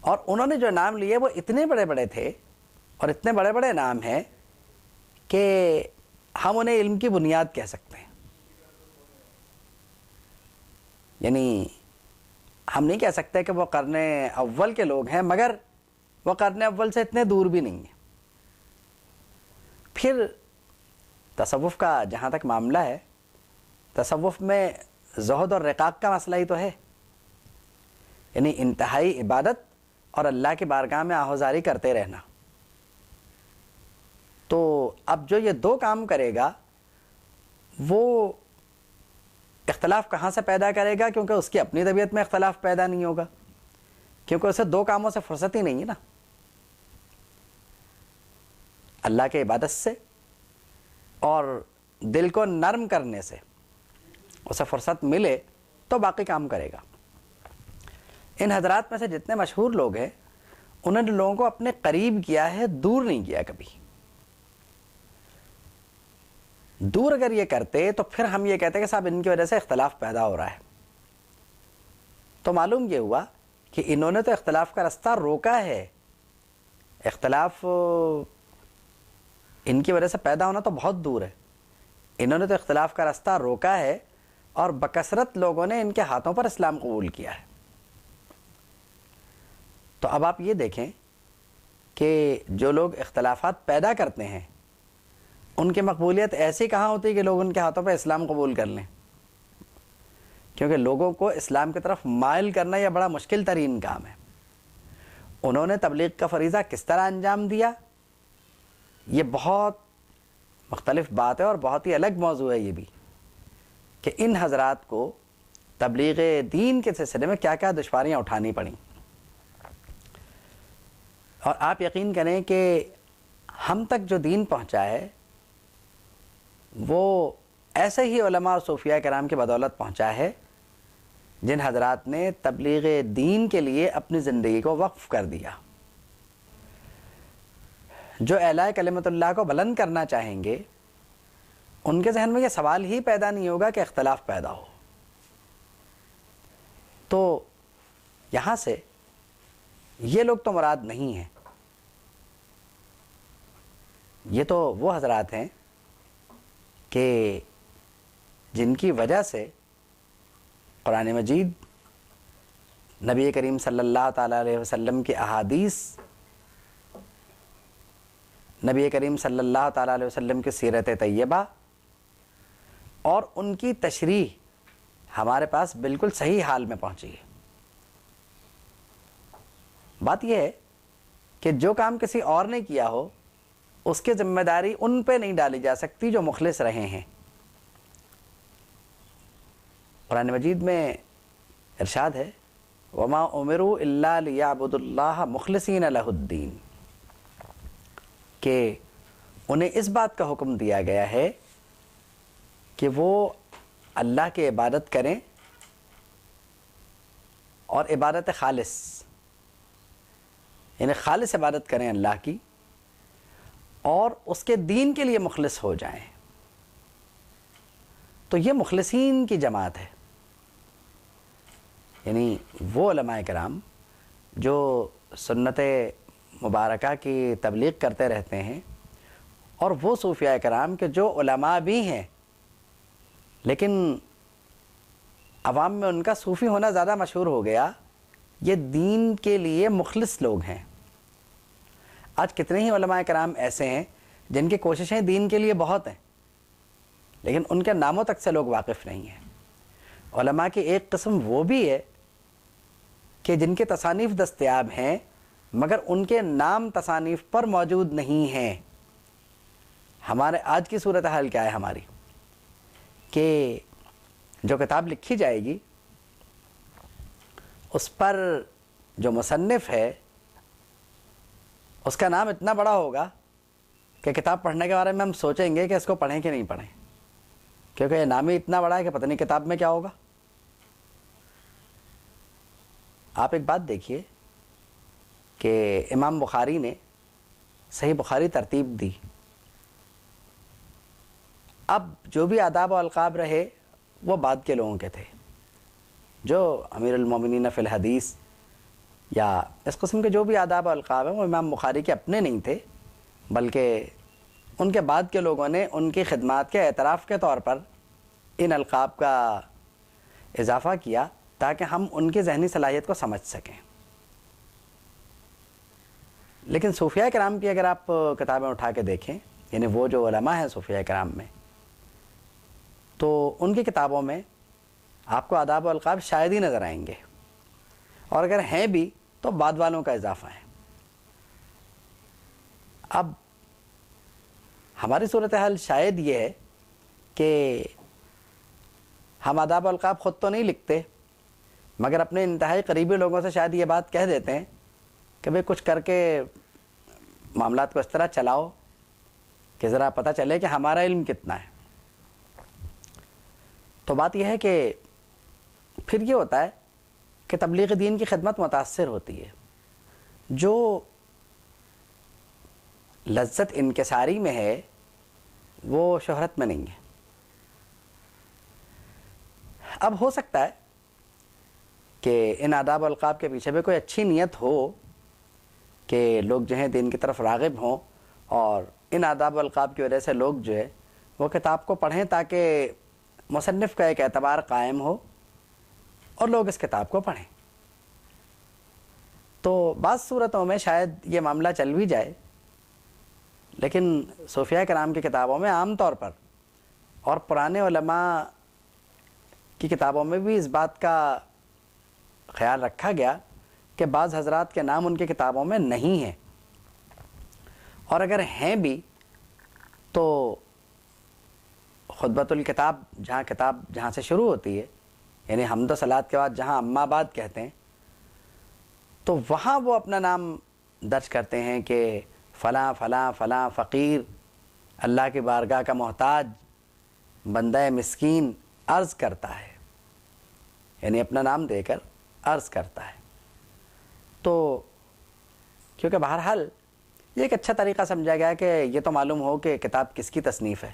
اور انہوں نے جو نام لیے وہ اتنے بڑے بڑے تھے اور اتنے بڑے بڑے نام ہیں کہ ہم انہیں علم کی بنیاد کہہ سکتے ہیں. یعنی ہم نہیں کہہ سکتے کہ وہ قرن اول کے لوگ ہیں، مگر وہ قرن اول سے اتنے دور بھی نہیں ہیں. پھر تصوف کا جہاں تک معاملہ ہے، تصوف میں زہد اور رقاق کا مسئلہ ہی تو ہے. یعنی انتہائی عبادت اور اللہ کی بارگاہ میں آہوزاری کرتے رہنا. تو اب جو یہ دو کام کرے گا وہ اختلاف کہاں سے پیدا کرے گا؟ کیونکہ اس کی اپنی طبیعت میں اختلاف پیدا نہیں ہوگا، کیونکہ اسے دو کاموں سے فرصت ہی نہیں ہے نا. اللہ کے عبادت سے اور دل کو نرم کرنے سے اسے فرصت ملے تو باقی کام کرے گا. ان حضرات میں سے جتنے مشہور لوگ ہیں انہوں نے لوگوں کو اپنے قریب کیا ہے، دور نہیں کیا کبھی. دور اگر یہ کرتے تو پھر ہم یہ کہتے کہ صاحب ان کی وجہ سے اختلاف پیدا ہو رہا ہے. تو معلوم یہ ہوا کہ انہوں نے تو اختلاف کا رستہ روکا ہے. اختلاف ان کی وجہ سے پیدا ہونا تو بہت دور ہے. انہوں نے تو اختلاف کا رستہ روکا ہے اور بکثرت لوگوں نے ان کے ہاتھوں پر اسلام قبول کیا ہے. تو اب آپ یہ دیکھیں کہ جو لوگ اختلافات پیدا کرتے ہیں ان کی مقبولیت ایسی کہاں ہوتی ہے کہ لوگ ان کے ہاتھوں پہ اسلام قبول کر لیں؟ کیونکہ لوگوں کو اسلام کی طرف مائل کرنا یہ بڑا مشکل ترین کام ہے. انہوں نے تبلیغ کا فریضہ کس طرح انجام دیا یہ بہت مختلف بات ہے اور بہت ہی الگ موضوع ہے یہ بھی، کہ ان حضرات کو تبلیغ دین کے سلسلے میں کیا کیا دشواریاں اٹھانی پڑیں. اور آپ یقین کریں کہ ہم تک جو دین پہنچا ہے وہ ایسے ہی علماء اور صوفیاء کرام کی بدولت پہنچا ہے جن حضرات نے تبلیغ دین کے لیے اپنی زندگی کو وقف کر دیا. جو اعلاء کلمت اللہ کو بلند کرنا چاہیں گے ان کے ذہن میں یہ سوال ہی پیدا نہیں ہوگا کہ اختلاف پیدا ہو. تو یہاں سے یہ لوگ تو مراد نہیں ہیں. یہ تو وہ حضرات ہیں کہ جن کی وجہ سے قرآن مجید، نبی کریم صلی اللہ تعالیٰ علیہ وسلم کی احادیث، نبی کریم صلی اللہ تعالیٰ علیہ وسلم کی سیرت طیبہ اور ان کی تشریح ہمارے پاس بالکل صحیح حال میں پہنچی ہے. بات یہ ہے کہ جو کام کسی اور نے کیا ہو اس کی ذمہ داری ان پہ نہیں ڈالی جا سکتی جو مخلص رہے ہیں. قرآن مجید میں ارشاد ہے وَمَا أُمِرُوا إِلَّا لِيَعْبُدُوا اللَّهَ مُخْلِصِينَ لَهُ الدِّينَ، کہ انہیں اس بات کا حکم دیا گیا ہے کہ وہ اللہ کی عبادت کریں اور عبادت خالص، یعنی خالص عبادت کریں اللہ کی اور اس کے دین کے لیے مخلص ہو جائیں. تو یہ مخلصین کی جماعت ہے، یعنی وہ علماء کرام جو سنت مبارکہ کی تبلیغ کرتے رہتے ہیں، اور وہ صوفیاء کرام کے جو علماء بھی ہیں لیکن عوام میں ان کا صوفی ہونا زیادہ مشہور ہو گیا، یہ دین کے لیے مخلص لوگ ہیں. آج کتنے ہی علماء کرام ایسے ہیں جن کی کوششیں دین کے لیے بہت ہیں لیکن ان کے ناموں تک سے لوگ واقف نہیں ہیں. علماء کی ایک قسم وہ بھی ہے کہ جن کے تصانیف دستیاب ہیں مگر ان کے نام تصانیف پر موجود نہیں ہیں. ہمارے آج کی صورتحال کیا ہے ہماری کہ جو کتاب لکھی جائے گی اس پر جو مصنف ہے اس کا نام اتنا بڑا ہوگا کہ کتاب پڑھنے کے بارے میں ہم سوچیں گے کہ اس کو پڑھیں کہ نہیں پڑھیں، کیونکہ یہ نام ہی اتنا بڑا ہے کہ پتہ نہیں کتاب میں کیا ہوگا. آپ ایک بات دیکھیے کہ امام بخاری نے صحیح بخاری ترتیب دی. اب جو بھی آداب و القاب رہے وہ بعد کے لوگوں کے تھے. جو امیر المومنین فی الحدیث یا اس قسم کے جو بھی آداب و القاب ہیں وہ امام بخاری کے اپنے نہیں تھے، بلکہ ان کے بعد کے لوگوں نے ان کی خدمات کے اعتراف کے طور پر ان القاب کا اضافہ کیا تاکہ ہم ان کی ذہنی صلاحیت کو سمجھ سکیں۔ لیکن صوفیاء کرام کی اگر آپ کتابیں اٹھا کے دیکھیں، یعنی وہ جو علماء ہیں صوفیاء کرام میں، تو ان کی کتابوں میں آپ کو آداب و القاب شاید ہی نظر آئیں گے، اور اگر ہیں بھی تو بعد والوں کا اضافہ ہے۔ اب ہماری صورتحال شاید یہ ہے کہ ہم آداب و القاب خود تو نہیں لکھتے، مگر اپنے انتہائی قریبی لوگوں سے شاید یہ بات کہہ دیتے ہیں کہ بھئی کچھ کر کے معاملات کو اس طرح چلاؤ کہ ذرا پتہ چلے کہ ہمارا علم کتنا ہے۔ تو بات یہ ہے کہ پھر یہ ہوتا ہے کہ تبلیغ دین کی خدمت متاثر ہوتی ہے۔ جو لذت انکساری میں ہے وہ شہرت میں نہیں ہے۔ اب ہو سکتا ہے کہ ان آداب و القاب کے پیچھے بھی کوئی اچھی نیت ہو کہ لوگ جو ہیں دین کی طرف راغب ہوں، اور ان آداب و القاب کی وجہ سے لوگ جو ہے وہ کتاب کو پڑھیں تاکہ مصنف کا ایک اعتبار قائم ہو اور لوگ اس کتاب کو پڑھیں۔ تو بعض صورتوں میں شاید یہ معاملہ چل بھی جائے، لیکن صوفیاء کرام کی کتابوں میں عام طور پر اور پرانے علماء کی کتابوں میں بھی اس بات کا خیال رکھا گیا کہ بعض حضرات کے نام ان کی کتابوں میں نہیں ہیں، اور اگر ہیں بھی تو خطبۃ الکتاب جہاں سے شروع ہوتی ہے، یعنی حمد و صلوات کے بعد جہاں اما بعد کہتے ہیں، تو وہاں وہ اپنا نام درج کرتے ہیں کہ فلاں فلاں فلاں فقیر اللہ کی بارگاہ کا محتاج بندہ مسکین عرض کرتا ہے، یعنی اپنا نام دے کر عرض کرتا ہے۔ تو کیونکہ بہرحال یہ ایک اچھا طریقہ سمجھا گیا کہ یہ تو معلوم ہو کہ کتاب کس کی تصنیف ہے۔